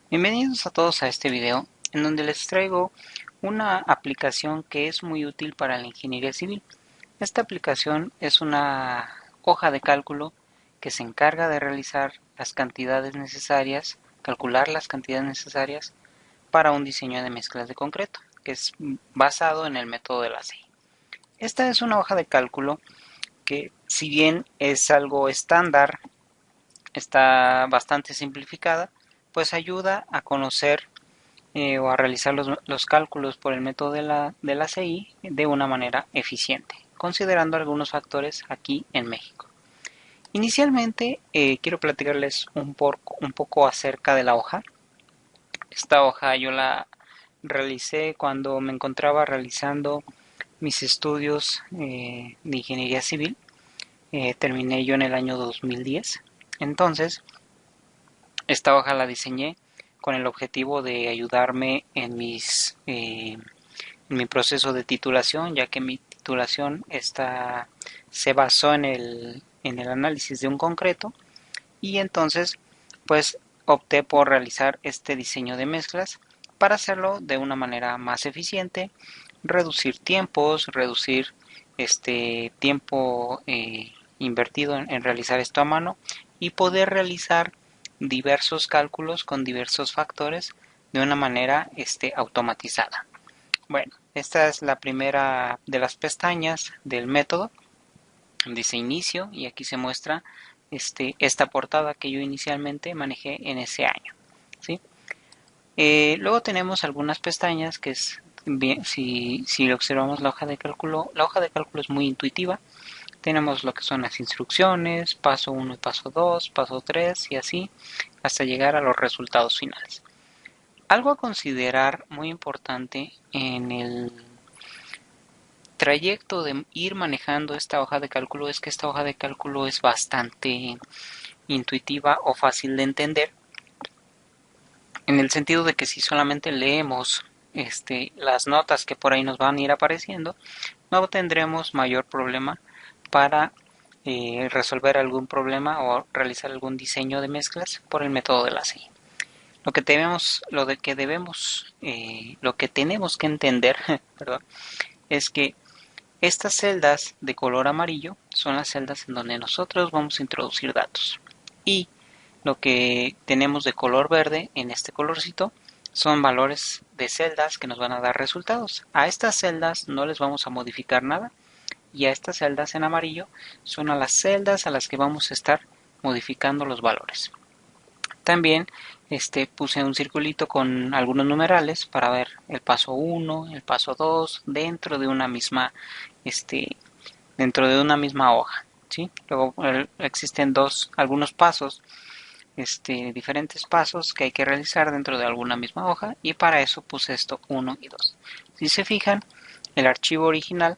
Bienvenidos a todos a este video en donde les traigo una aplicación que es muy útil para la ingeniería civil. Esta aplicación es una hoja de cálculo que se encarga de realizar las cantidades necesarias, calcular las cantidades necesarias para un diseño de mezclas de concreto, que es basado en el método de la CI. Esta es una hoja de cálculo que, si bien es algo estándar, está bastante simplificada, pues ayuda a conocer o a realizar los cálculos por el método de la CI de una manera eficiente, considerando algunos factores aquí en México. Inicialmente quiero platicarles un poco acerca de la hoja. Esta hoja yo la realicé cuando me encontraba realizando mis estudios de ingeniería civil. Terminé yo en el año 2010. Entonces, esta hoja la diseñé con el objetivo de ayudarme en mi proceso de titulación, ya que mi titulación se basó en el análisis de un concreto, y entonces pues opté por realizar este diseño de mezclas para hacerlo de una manera más eficiente, reducir tiempos, reducir este tiempo invertido en realizar esto a mano y poder realizar diversos cálculos con diversos factores de una manera automatizada. Bueno, esta es la primera de las pestañas del método. Dice inicio y aquí se muestra esta portada que yo inicialmente manejé en ese año, ¿sí? Luego tenemos algunas pestañas que es bien, si observamos la hoja de cálculo es muy intuitiva. Tenemos lo que son las instrucciones, paso 1 y paso 2, paso 3 y así hasta llegar a los resultados finales. Algo a considerar muy importante en el trayecto de ir manejando esta hoja de cálculo es que esta hoja de cálculo es bastante intuitiva o fácil de entender, en el sentido de que si solamente leemos las notas que por ahí nos van a ir apareciendo, no tendremos mayor problema para resolver algún problema o realizar algún diseño de mezclas por el método de la CI. Lo que tenemos que entender, perdón, es que estas celdas de color amarillo son las celdas en donde nosotros vamos a introducir datos. Y lo que tenemos de color verde en este colorcito son valores de celdas que nos van a dar resultados. A estas celdas no les vamos a modificar nada y a estas celdas en amarillo son a las celdas a las que vamos a estar modificando los valores. También puse un circulito con algunos numerales para ver el paso 1, el paso 2 este, dentro de una misma hoja, ¿sí? Luego existen algunos pasos, diferentes pasos que hay que realizar dentro de alguna misma hoja, y para eso puse esto 1 y 2. Si se fijan, el archivo original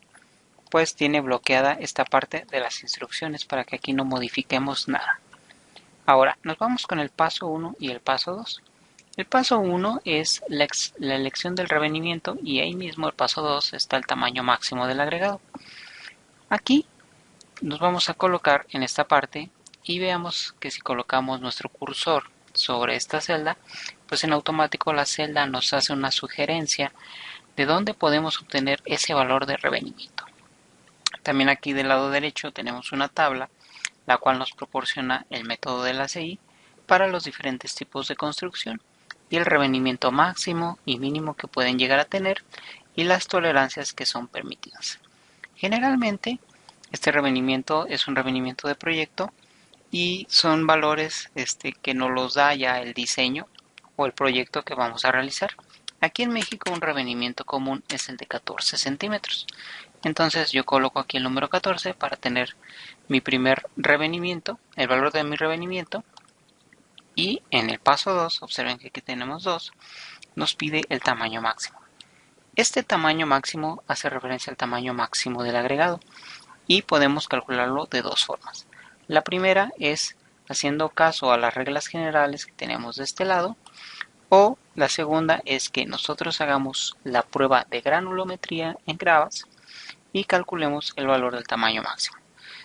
pues tiene bloqueada esta parte de las instrucciones para que aquí no modifiquemos nada. Ahora, nos vamos con el paso 1 y el paso 2. El paso 1 es la elección del revenimiento y ahí mismo el paso 2 está el tamaño máximo del agregado. Aquí nos vamos a colocar en esta parte y veamos que si colocamos nuestro cursor sobre esta celda, pues en automático la celda nos hace una sugerencia de dónde podemos obtener ese valor de revenimiento. También aquí del lado derecho tenemos una tabla la cual nos proporciona el método de la CI para los diferentes tipos de construcción y el revenimiento máximo y mínimo que pueden llegar a tener y las tolerancias que son permitidas. Generalmente este revenimiento es un revenimiento de proyecto y son valores que nos los da ya el diseño o el proyecto que vamos a realizar. Aquí en México un revenimiento común es el de 14 centímetros. Entonces yo coloco aquí el número 14 para tener mi primer revenimiento, el valor de mi revenimiento, y en el paso 2, observen que aquí tenemos 2, nos pide el tamaño máximo. Este tamaño máximo hace referencia al tamaño máximo del agregado y podemos calcularlo de dos formas. La primera es haciendo caso a las reglas generales que tenemos de este lado, o la segunda es que nosotros hagamos la prueba de granulometría en gravas y calculemos el valor del tamaño máximo.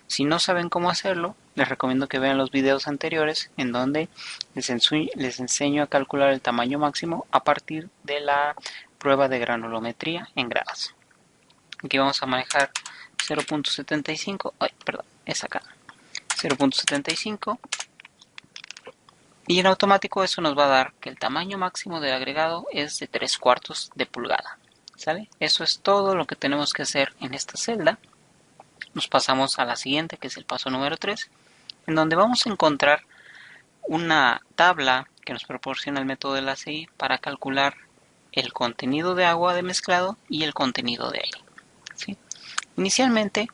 Si no saben cómo hacerlo, les recomiendo que vean los videos anteriores en donde les enseño a calcular el tamaño máximo a partir de la prueba de granulometría en grados. Aquí vamos a manejar 0.75, perdón, es acá, 0.75, y en automático eso nos va a dar que el tamaño máximo del agregado es de 3/4 de pulgada. ¿Sale? Eso es todo lo que tenemos que hacer en esta celda. Nos pasamos a la siguiente, que es el paso número 3, en donde vamos a encontrar una tabla que nos proporciona el método del ACI para calcular el contenido de agua de mezclado y el contenido de aire. ¿Sí? Inicialmente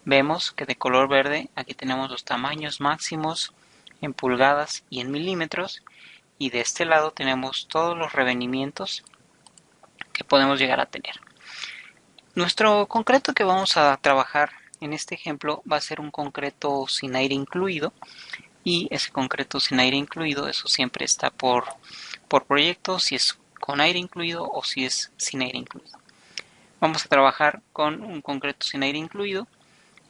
vemos que de color verde aquí tenemos los tamaños máximos en pulgadas y en milímetros, y de este lado tenemos todos los revenimientos que podemos llegar a tener. Nuestro concreto que vamos a trabajar en este ejemplo va a ser un concreto sin aire incluido, y ese concreto sin aire incluido, eso siempre está por proyecto, si es con aire incluido o si es sin aire incluido. Vamos a trabajar con un concreto sin aire incluido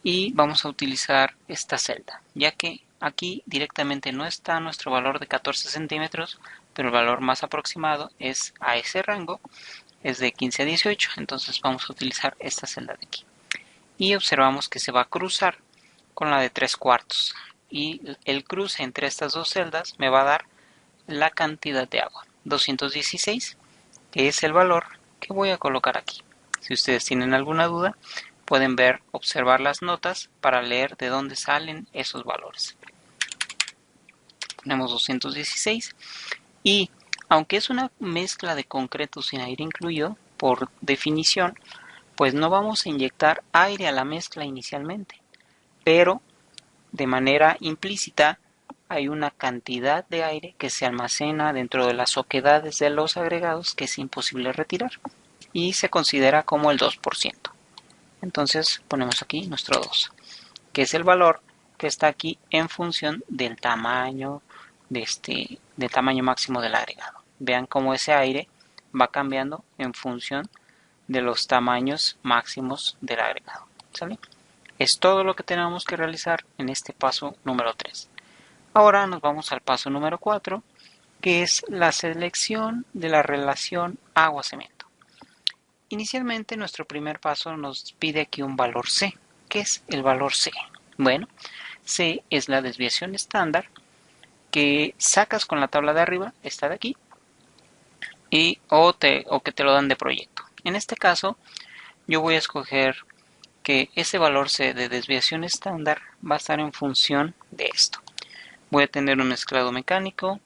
y vamos a utilizar esta celda, ya que aquí directamente no está nuestro valor de 14 centímetros, pero el valor más aproximado es a ese rango, es de 15 a 18, entonces vamos a utilizar esta celda de aquí. Y observamos que se va a cruzar con la de 3/4, y el cruce entre estas dos celdas me va a dar la cantidad de agua, 216, que es el valor que voy a colocar aquí. Si ustedes tienen alguna duda, pueden observar las notas para leer de dónde salen esos valores. Ponemos 216, y aunque es una mezcla de concreto sin aire incluido, por definición, pues no vamos a inyectar aire a la mezcla inicialmente, pero de manera implícita hay una cantidad de aire que se almacena dentro de las oquedades de los agregados que es imposible retirar, y se considera como el 2%. Entonces ponemos aquí nuestro 2, que es el valor que está aquí en función del tamaño del tamaño máximo del agregado. Vean cómo ese aire va cambiando en función de los tamaños máximos del agregado. ¿Sale? Es todo lo que tenemos que realizar en este paso número 3. Ahora nos vamos al paso número 4, que es la selección de la relación agua-cemento. Inicialmente nuestro primer paso nos pide aquí un valor C. ¿Qué es el valor C? Bueno, C es la desviación estándar que sacas con la tabla de arriba, esta de aquí, o que te lo dan de proyecto. En este caso, yo voy a escoger que ese valor C de desviación estándar va a estar en función de esto. Voy a tener un mezclado mecánico,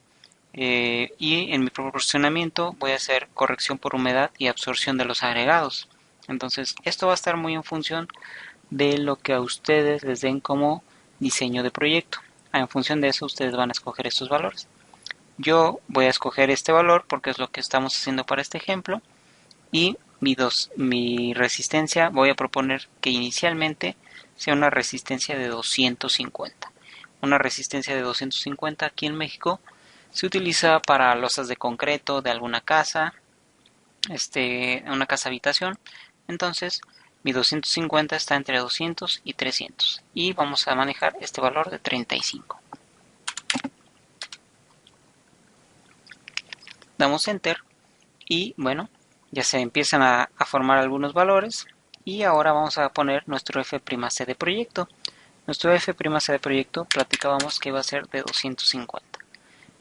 y en mi proporcionamiento voy a hacer corrección por humedad y absorción de los agregados. Entonces esto va a estar muy en función de lo que a ustedes les den como diseño de proyecto. En función de eso ustedes van a escoger estos valores. Yo voy a escoger este valor porque es lo que estamos haciendo para este ejemplo, y mi resistencia voy a proponer que inicialmente sea una resistencia de 250. Una resistencia de 250 aquí en México se utiliza para losas de concreto de alguna casa, una casa habitación. Entonces mi 250 está entre 200 y 300, y vamos a manejar este valor de 35. Damos enter y bueno, ya se empiezan a formar algunos valores, y ahora vamos a poner nuestro F'C de proyecto. Nuestro F'C de proyecto platicábamos que iba a ser de 250.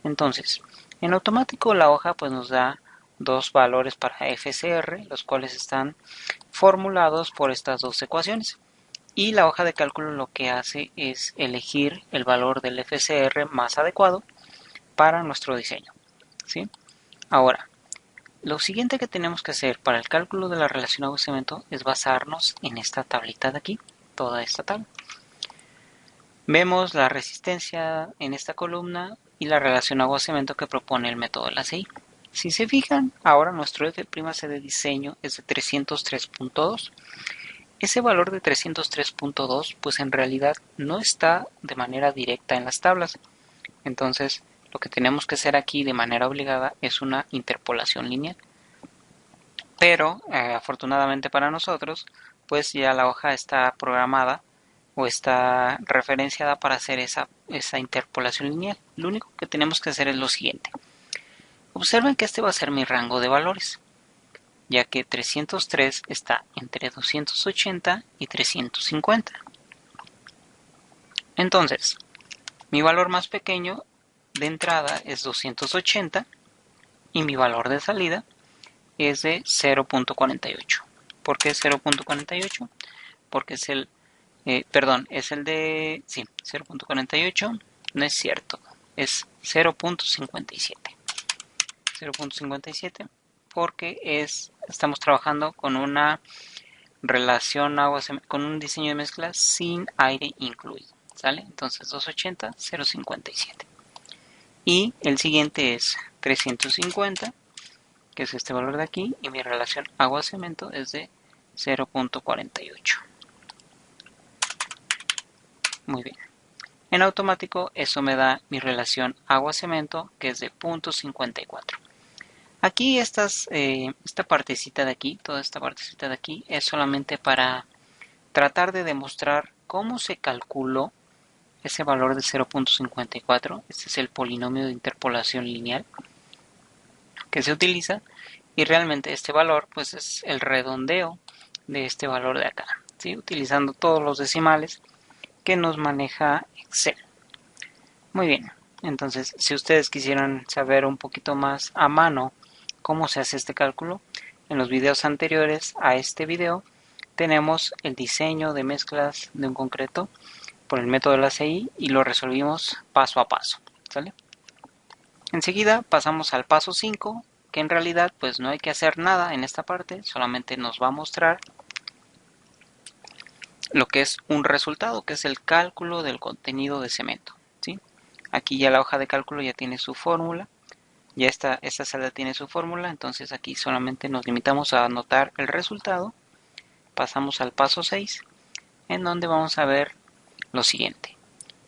Entonces, en automático la hoja pues nos da dos valores para FCR, los cuales están formulados por estas dos ecuaciones. Y la hoja de cálculo lo que hace es elegir el valor del FCR más adecuado para nuestro diseño. ¿Sí? Ahora, lo siguiente que tenemos que hacer para el cálculo de la relación agua-cemento es basarnos en esta tablita de aquí, toda esta tabla. Vemos la resistencia en esta columna y la relación agua-cemento que propone el método del ACI. Si se fijan, ahora nuestro F'C de diseño es de 303.2. Ese valor de 303.2 pues en realidad no está de manera directa en las tablas. Entonces lo que tenemos que hacer aquí de manera obligada es una interpolación lineal. Pero afortunadamente para nosotros, pues ya la hoja está programada, o está referenciada para hacer esa interpolación lineal. Lo único que tenemos que hacer es lo siguiente. Observen que este va a ser mi rango de valores, ya que 303 está entre 280 y 350. Entonces, mi valor más pequeño de entrada es 280 y mi valor de salida es de 0.48. ¿Por qué 0.48? Porque es el, es el de, sí, 0.48, no es cierto, es 0.57. 0.57 porque estamos trabajando con una relación con un diseño de mezcla sin aire incluido, ¿sale? Entonces 280, 0.57. Y el siguiente es 350, que es este valor de aquí, y mi relación agua-cemento es de 0.48. Muy bien. En automático eso me da mi relación agua-cemento, que es de 0.54. Aquí esta partecita de aquí, toda esta partecita de aquí, es solamente para tratar de demostrar cómo se calculó ese valor de 0.54. Este es el polinomio de interpolación lineal que se utiliza, y realmente este valor pues es el redondeo de este valor de acá, ¿sí? Utilizando todos los decimales que nos maneja Excel. Muy bien, entonces si ustedes quisieran saber un poquito más a mano cómo se hace este cálculo, en los videos anteriores a este video tenemos el diseño de mezclas de un concreto por el método de la CI y lo resolvimos paso a paso, ¿sale? Enseguida pasamos al paso 5, que en realidad pues no hay que hacer nada en esta parte, solamente nos va a mostrar lo que es un resultado, que es el cálculo del contenido de cemento, ¿sí? Aquí ya la hoja de cálculo ya tiene su fórmula, ya esta celda tiene su fórmula, entonces aquí solamente nos limitamos a anotar el resultado. Pasamos al paso 6, en donde vamos a ver lo siguiente.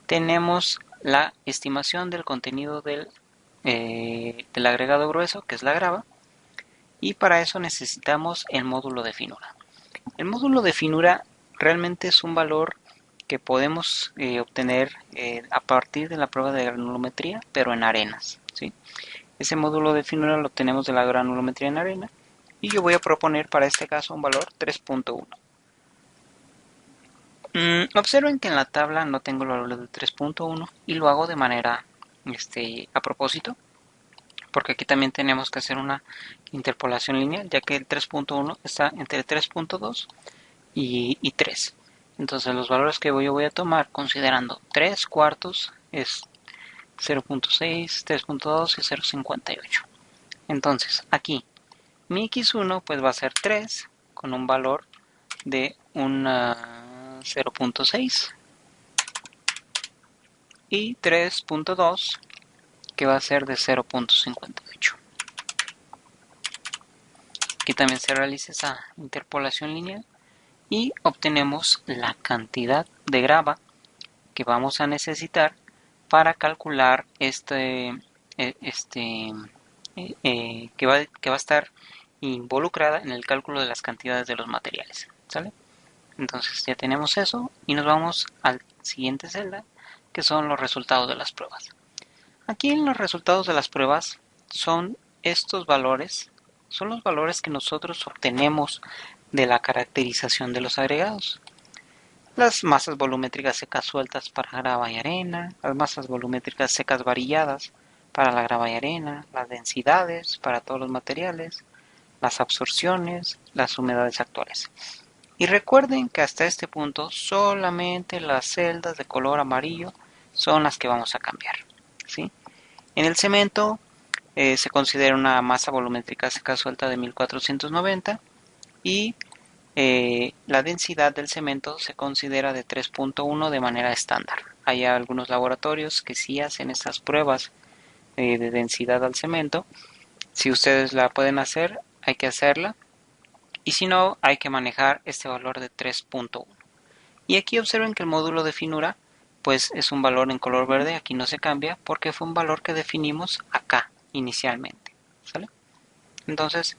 Tenemos la estimación del contenido del agregado grueso, que es la grava, y para eso necesitamos el módulo de finura. El módulo de finura realmente es un valor que podemos obtener a partir de la prueba de granulometría, pero en arenas, ¿sí? Ese módulo de finura lo tenemos de la granulometría en arena, y yo voy a proponer para este caso un valor 3.1. Observen que en la tabla no tengo el valor de 3.1 y lo hago de manera a propósito, porque aquí también tenemos que hacer una interpolación lineal, ya que el 3.1 está entre 3.2 y 3. Entonces los valores que yo voy a tomar considerando 3 cuartos es 0.6, 3.2 y 0.58. Entonces aquí mi x1 pues va a ser 3 con un valor de un 0.6 y 3.2 que va a ser de 0.58. Aquí también se realiza esa interpolación lineal y obtenemos la cantidad de grava que vamos a necesitar para calcular que va a estar involucrada en el cálculo de las cantidades de los materiales, ¿sale? Entonces ya tenemos eso y nos vamos al siguiente celda, que son los resultados de las pruebas. Aquí en los resultados de las pruebas son estos valores, son los valores que nosotros obtenemos de la caracterización de los agregados. Las masas volumétricas secas sueltas para grava y arena, las masas volumétricas secas varilladas para la grava y arena, las densidades para todos los materiales, las absorciones, las humedades actuales. Y recuerden que hasta este punto solamente las celdas de color amarillo son las que vamos a cambiar, ¿sí? En el cemento se considera una masa volumétrica seca suelta de 1490 y la densidad del cemento se considera de 3.1 de manera estándar. Hay algunos laboratorios que sí hacen estas pruebas de densidad al cemento. Si ustedes la pueden hacer, hay que hacerla. Y si no, hay que manejar este valor de 3.1. Y aquí observen que el módulo de finura pues es un valor en color verde, aquí no se cambia porque fue un valor que definimos acá inicialmente, ¿sale? Entonces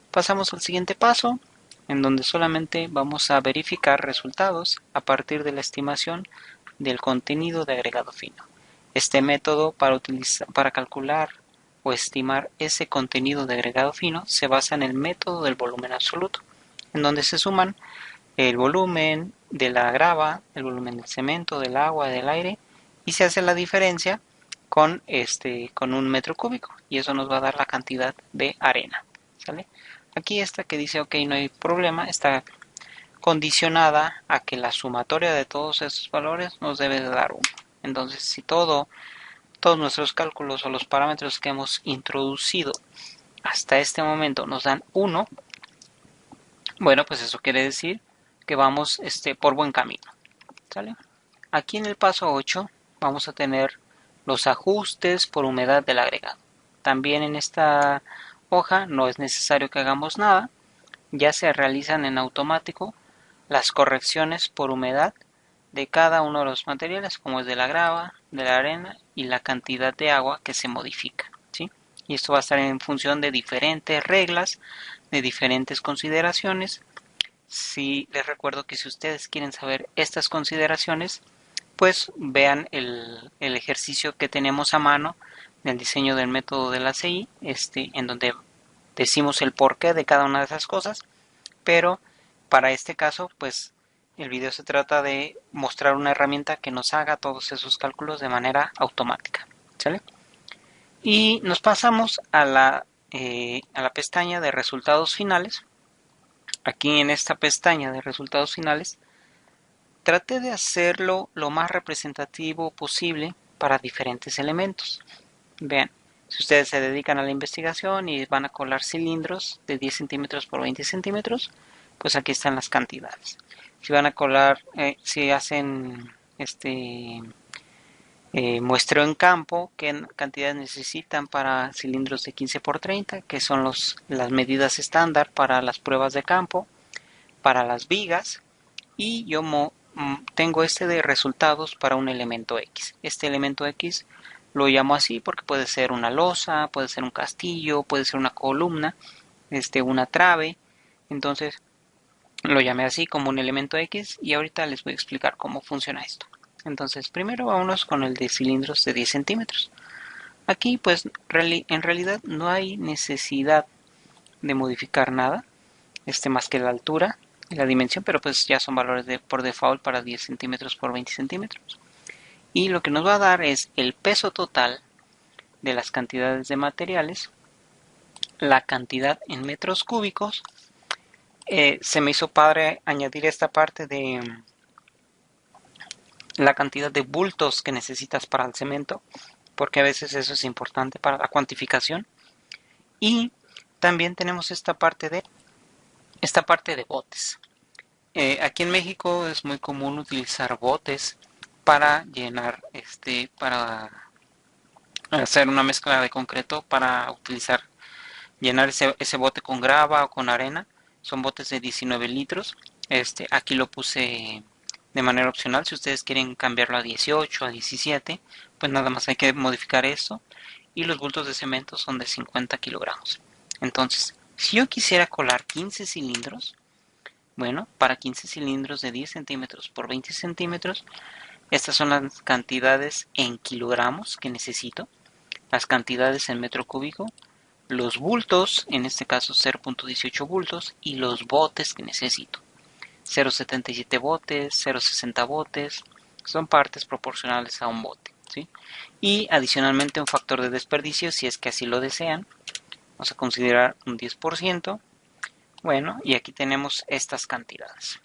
pasamos al siguiente paso, en donde solamente vamos a verificar resultados a partir de la estimación del contenido de agregado fino. Este método para calcular o estimar ese contenido de agregado fino se basa en el método del volumen absoluto, en donde se suman el volumen de la grava, el volumen del cemento, del agua, del aire, y se hace la diferencia con un metro cúbico, y eso nos va a dar la cantidad de arena, ¿sale? Aquí esta que dice ok, no hay problema, está condicionada a que la sumatoria de todos estos valores nos debe de dar 1. Entonces, si todos nuestros cálculos o los parámetros que hemos introducido hasta este momento nos dan 1, bueno, pues eso quiere decir que vamos por buen camino, ¿sale? Aquí en el paso 8 vamos a tener los ajustes por humedad del agregado. También en esta hoja no es necesario que hagamos nada, ya se realizan en automático las correcciones por humedad de cada uno de los materiales, como es de la grava, de la arena y la cantidad de agua que se modifica, ¿sí? Y esto va a estar en función de diferentes reglas, de diferentes consideraciones. Si les recuerdo que si ustedes quieren saber estas consideraciones, pues vean el ejercicio que tenemos a mano del diseño del método de la CI, en donde decimos el porqué de cada una de esas cosas, pero para este caso, pues el video se trata de mostrar una herramienta que nos haga todos esos cálculos de manera automática, ¿sale? Y nos pasamos a la pestaña de resultados finales. Aquí en esta pestaña de resultados finales, traté de hacerlo lo más representativo posible para diferentes elementos. Vean, si ustedes se dedican a la investigación y van a colar cilindros de 10 centímetros por 20 centímetros, pues aquí están las cantidades. Si van a colar, si hacen muestreo en campo, qué cantidades necesitan para cilindros de 15 por 30, que son las medidas estándar para las pruebas de campo, para las vigas, y yo tengo de resultados para un elemento X. Este elemento X lo llamo así porque puede ser una losa, puede ser un castillo, puede ser una columna, una trave. Entonces lo llamé así como un elemento X y ahorita les voy a explicar cómo funciona esto. Entonces primero vámonos con el de cilindros de 10 centímetros. Aquí pues en realidad no hay necesidad de modificar nada, más que la altura y la dimensión, pero pues ya son valores por default para 10 centímetros por 20 centímetros. Y lo que nos va a dar es el peso total de las cantidades de materiales, la cantidad en metros cúbicos. Se me hizo padre añadir esta parte de la cantidad de bultos que necesitas para el cemento, porque a veces eso es importante para la cuantificación. Y también tenemos esta parte de botes. Aquí en México es muy común utilizar botes para llenar, para hacer una mezcla de concreto, para llenar ese bote con grava o con arena. Son botes de 19 litros. Aquí lo puse de manera opcional. Si ustedes quieren cambiarlo a 18, a 17, pues nada más hay que modificar esto. Y los bultos de cemento son de 50 kilogramos. Entonces, si yo quisiera colar 15 cilindros, bueno, para 15 cilindros de 10 centímetros por 20 centímetros, estas son las cantidades en kilogramos que necesito, las cantidades en metro cúbico, los bultos, en este caso 0.18 bultos, y los botes que necesito. 0.77 botes, 0.60 botes, son partes proporcionales a un bote, ¿sí? Y adicionalmente un factor de desperdicio, si es que así lo desean, vamos a considerar un 10%. Bueno, y aquí tenemos estas cantidades.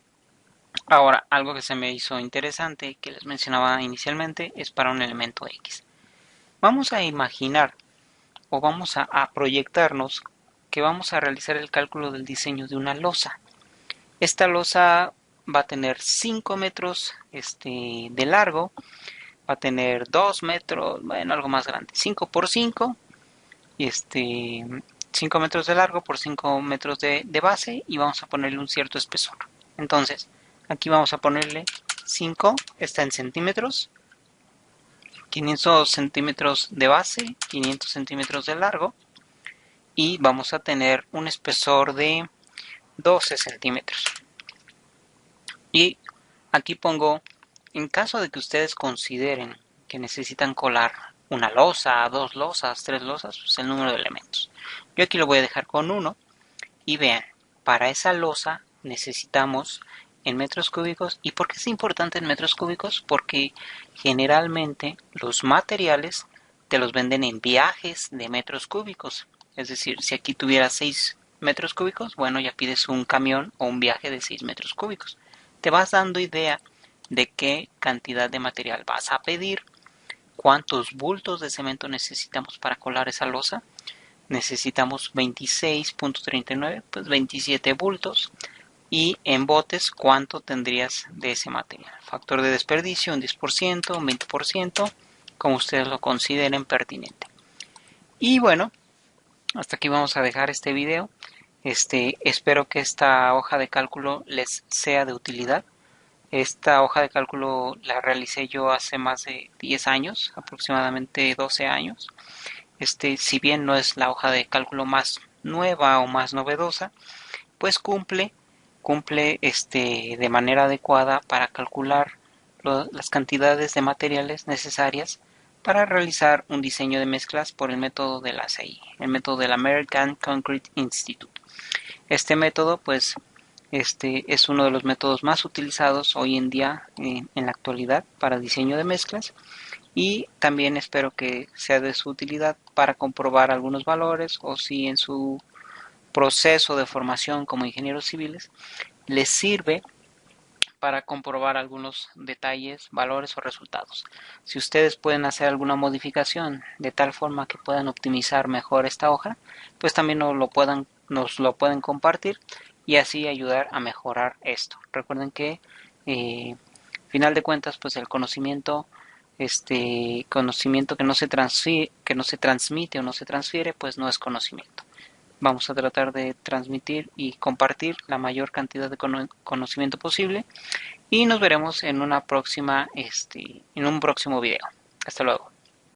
Ahora, algo que se me hizo interesante, que les mencionaba inicialmente, es para un elemento X. Vamos a imaginar o vamos a proyectarnos que vamos a realizar el cálculo del diseño de una losa. Esta losa va a tener 5 metros de largo, va a tener 2 metros, bueno, algo más grande, 5 por 5, y 5 metros de largo por 5 metros de base, y vamos a ponerle un cierto espesor. Entonces, aquí vamos a ponerle 5, está en centímetros, 500 centímetros de base, 500 centímetros de largo, y vamos a tener un espesor de 12 centímetros. Y aquí pongo, en caso de que ustedes consideren que necesitan colar una losa, dos losas, tres losas, pues el número de elementos. Yo aquí lo voy a dejar con 1 y vean, para esa losa necesitamos en metros cúbicos. ¿Y por qué es importante en metros cúbicos? Porque generalmente los materiales te los venden en viajes de metros cúbicos. Es decir, si aquí tuvieras 6 metros cúbicos, bueno, ya pides un camión o un viaje de 6 metros cúbicos. Te vas dando idea de qué cantidad de material vas a pedir, cuántos bultos de cemento necesitamos para colar esa losa. Necesitamos 26.39, pues 27 bultos. Y en botes, ¿cuánto tendrías de ese material? Factor de desperdicio, un 10%, un 20%, como ustedes lo consideren pertinente. Y bueno, hasta aquí vamos a dejar este video. Espero que esta hoja de cálculo les sea de utilidad. Esta hoja de cálculo la realicé yo hace más de 10 años, aproximadamente 12 años. Si bien no es la hoja de cálculo más nueva o más novedosa, pues cumple de manera adecuada para calcular las cantidades de materiales necesarias para realizar un diseño de mezclas por el método de la ACI, el método del American Concrete Institute. Este método, pues, es uno de los métodos más utilizados hoy en día en la actualidad para diseño de mezclas, y también espero que sea de su utilidad para comprobar algunos valores, o si en su proceso de formación como ingenieros civiles les sirve para comprobar algunos detalles, valores o resultados. Si ustedes pueden hacer alguna modificación de tal forma que puedan optimizar mejor esta hoja, pues también nos lo pueden compartir y así ayudar a mejorar esto. Recuerden que final de cuentas, pues el conocimiento conocimiento que no se transmite o no se transfiere, pues no es conocimiento. Vamos a tratar de transmitir y compartir la mayor cantidad de conocimiento posible, y nos veremos en una próxima en un próximo video. Hasta luego.